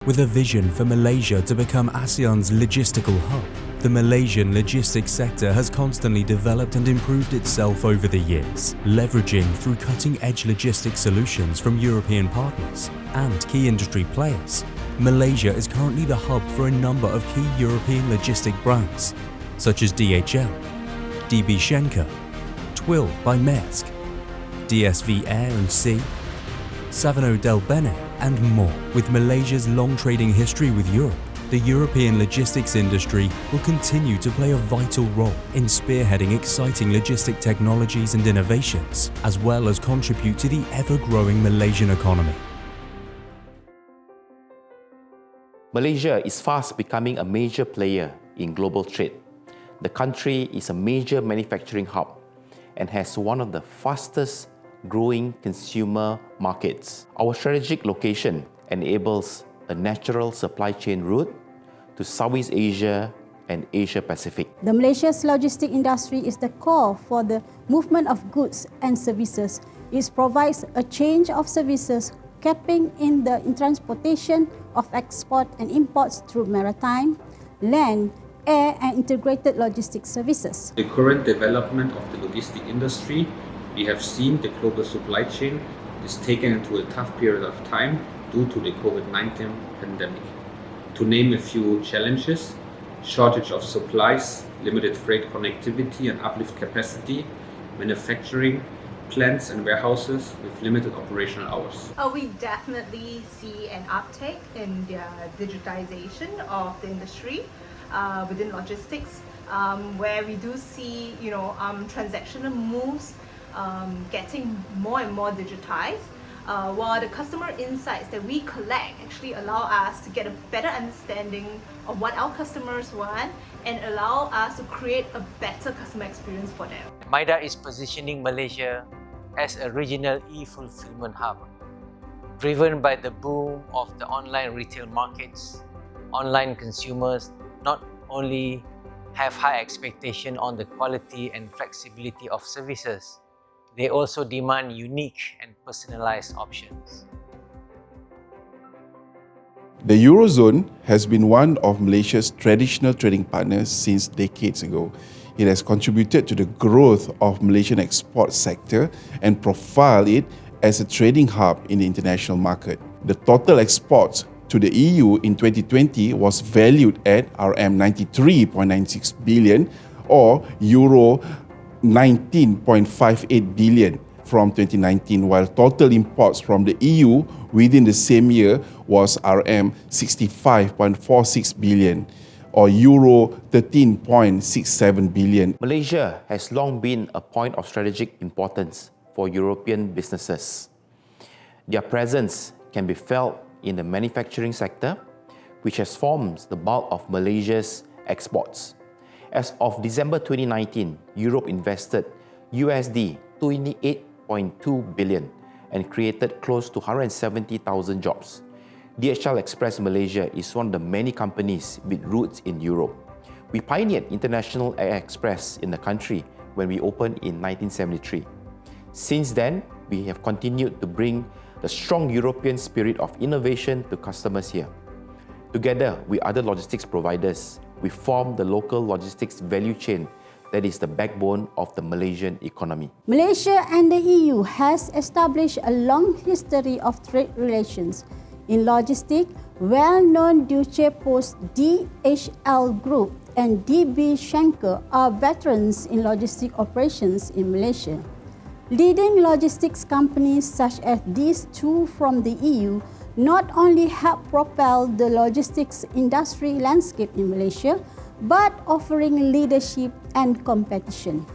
With a vision for Malaysia to become ASEAN's logistical hub, the Malaysian logistics sector has constantly developed and improved itself over the years, leveraging through cutting-edge logistics solutions from European partners and key industry players. Malaysia is currently the hub for a number of key European logistic brands, such as DHL, DB Schenker, Twill by Maersk, DSV Air and Sea, Savano del Bene, and more. With Malaysia's long trading history with Europe, the European logistics industry will continue to play a vital role in spearheading exciting logistic technologies and innovations, as well as contribute to the ever-growing Malaysian economy. Malaysia is fast becoming a major player in global trade. The country is a major manufacturing hub and has one of the fastest growing consumer markets. Our strategic location enables a natural supply chain route to Southeast Asia and Asia Pacific. The Malaysia's logistic industry is the core for the movement of goods and services. It provides a change of services, capping in the transportation of export and imports through maritime, land, air and integrated logistics services. The current development of the logistic industry, we have seen the global supply chain is taken into a tough period of time due to the COVID-19 pandemic. To name a few challenges: shortage of supplies, limited freight connectivity and uplift capacity, manufacturing plants and warehouses with limited operational hours. We definitely see an uptake in the digitization of the industry within logistics, where we do see transactional moves getting more and more digitized, while the customer insights that we collect actually allow us to get a better understanding of what our customers want and allow us to create a better customer experience for them. MIDA is positioning Malaysia as a regional e-fulfillment hub. Driven by the boom of the online retail markets, online consumers not only have high expectation on the quality and flexibility of services, they also demand unique and personalized options. The Eurozone has been one of Malaysia's traditional trading partners since decades ago. It has contributed to the growth of Malaysian export sector and profiled it as a trading hub in the international market. The total exports to the EU in 2020 was valued at RM 93.96 billion or Euro 19.58 billion from 2019, while total imports from the EU within the same year was RM 65.46 billion or Euro 13.67 billion. Malaysia has long been a point of strategic importance for European businesses. Their presence can be felt in the manufacturing sector, which has formed the bulk of Malaysia's exports. As of December 2019, Europe invested USD 28.2 billion and created close to 170,000 jobs. DHL Express Malaysia is one of the many companies with roots in Europe. We pioneered international air express in the country when we opened in 1973. Since then, we have continued to bring the strong European spirit of innovation to customers here. Together with other logistics providers, we form the local logistics value chain that is the backbone of the Malaysian economy. Malaysia and the EU has established a long history of trade relations. In logistics, well-known Deutsche Post DHL Group and DB Schenker are veterans in logistic operations in Malaysia. Leading logistics companies such as these two from the EU not only help propel the logistics industry landscape in Malaysia, but offering leadership and competition.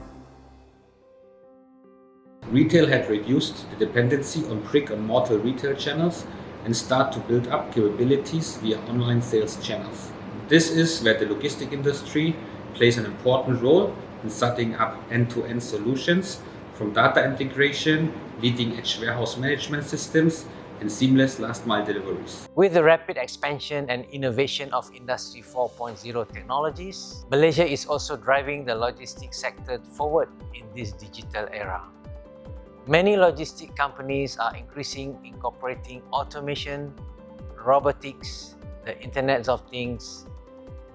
Retail had reduced the dependency on brick-and-mortar retail channels and start to build up capabilities via online sales channels. This is where the logistic industry plays an important role in setting up end-to-end solutions from data integration, leading-edge warehouse management systems, and seamless last-mile deliveries. With the rapid expansion and innovation of Industry 4.0 technologies, Malaysia is also driving the logistics sector forward in this digital era. Many logistic companies are increasingly incorporating automation, robotics, the Internet of Things,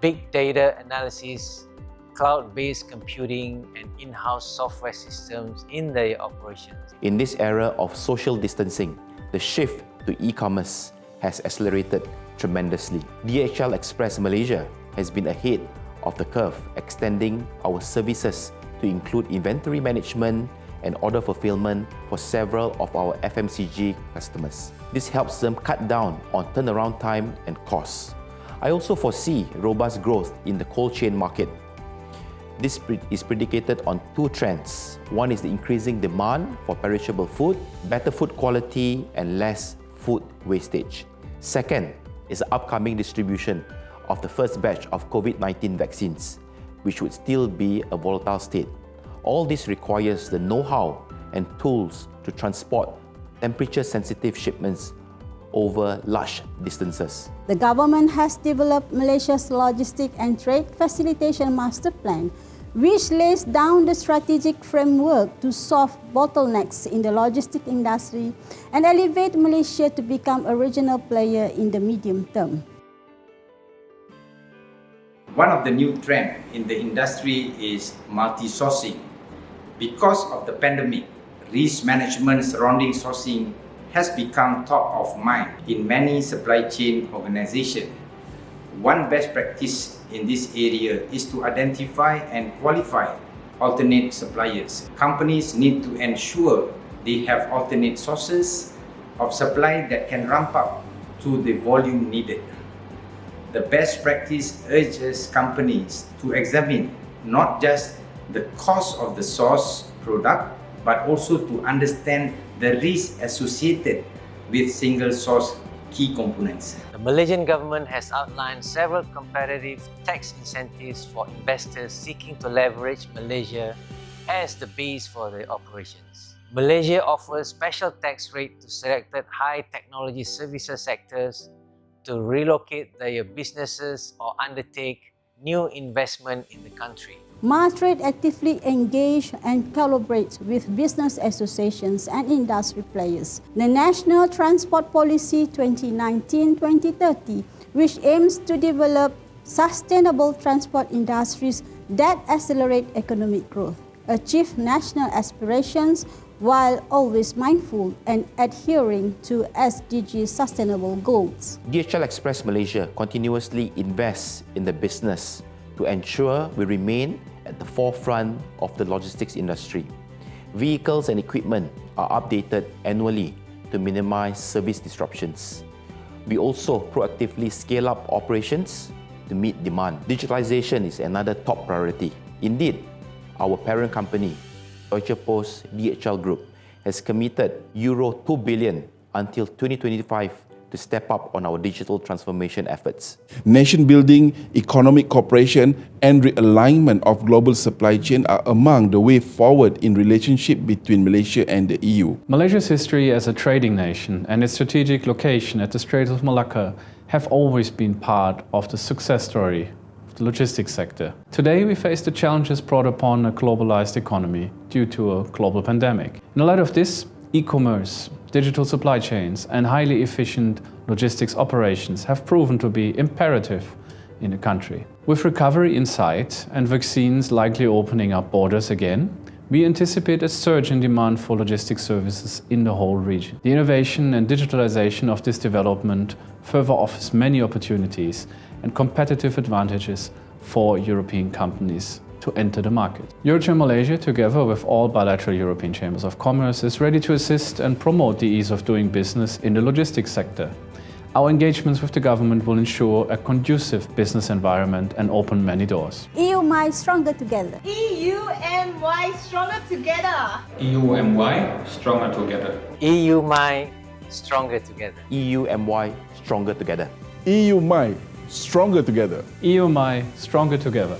big data analysis, cloud-based computing, and in-house software systems in their operations. In this era of social distancing, the shift to e-commerce has accelerated tremendously. DHL Express Malaysia has been ahead of the curve, extending our services to include inventory management and order fulfillment for several of our FMCG customers. This helps them cut down on turnaround time and costs. I also foresee robust growth in the cold chain market. This is predicated on two trends. One is the increasing demand for perishable food, better food quality, and less food wastage. Second is the upcoming distribution of the first batch of COVID-19 vaccines, which would still be a volatile state. All this requires the know-how and tools to transport temperature-sensitive shipments over large distances. The government has developed Malaysia's Logistic and Trade Facilitation Master Plan, which lays down the strategic framework to solve bottlenecks in the logistic industry and elevate Malaysia to become a regional player in the medium term. One of the new trends in the industry is multi-sourcing. Because of the pandemic, risk management surrounding sourcing has become top of mind in many supply chain organizations. One best practice in this area is to identify and qualify alternate suppliers. Companies need to ensure they have alternate sources of supply that can ramp up to the volume needed. The best practice urges companies to examine not just the cost of the source product, but also to understand the risk associated with single-source key components. The Malaysian government has outlined several competitive tax incentives for investors seeking to leverage Malaysia as the base for their operations. Malaysia offers special tax rate to selected high technology services sectors to relocate their businesses or undertake new investment in the country. Mastrade actively engage and collaborate with business associations and industry players. The National Transport Policy 2019-2030, which aims to develop sustainable transport industries that accelerate economic growth, achieve national aspirations while always mindful and adhering to SDG sustainable goals. DHL Express Malaysia continuously invests in the business to ensure we remain at the forefront of the logistics industry. Vehicles and equipment are updated annually to minimize service disruptions. We also proactively scale up operations to meet demand. Digitalization is another top priority. Indeed, our parent company, Deutsche Post DHL Group, has committed €2 billion until 2025 to step up on our digital transformation efforts. Nation building, economic cooperation, and realignment of global supply chain are among the way forward in relationship between Malaysia and the EU. Malaysia's history as a trading nation and its strategic location at the Strait of Malacca have always been part of the success story of the logistics sector. Today, we face the challenges brought upon a globalized economy due to a global pandemic. In light of this, e-commerce, digital supply chains, and highly efficient logistics operations have proven to be imperative in the country. With recovery in sight and vaccines likely opening up borders again, we anticipate a surge in demand for logistics services in the whole region. The innovation and digitalization of this development further offers many opportunities and competitive advantages for European companies to enter the market. EUROCHAM Malaysia, together with all bilateral European Chambers of Commerce, is ready to assist and promote the ease of doing business in the logistics sector. Our engagements with the government will ensure a conducive business environment and open many doors. EUMI stronger together. EUMY stronger together. EUMY stronger together. EUMI stronger together. EUMY stronger together. EUMI stronger together. EUMI stronger together.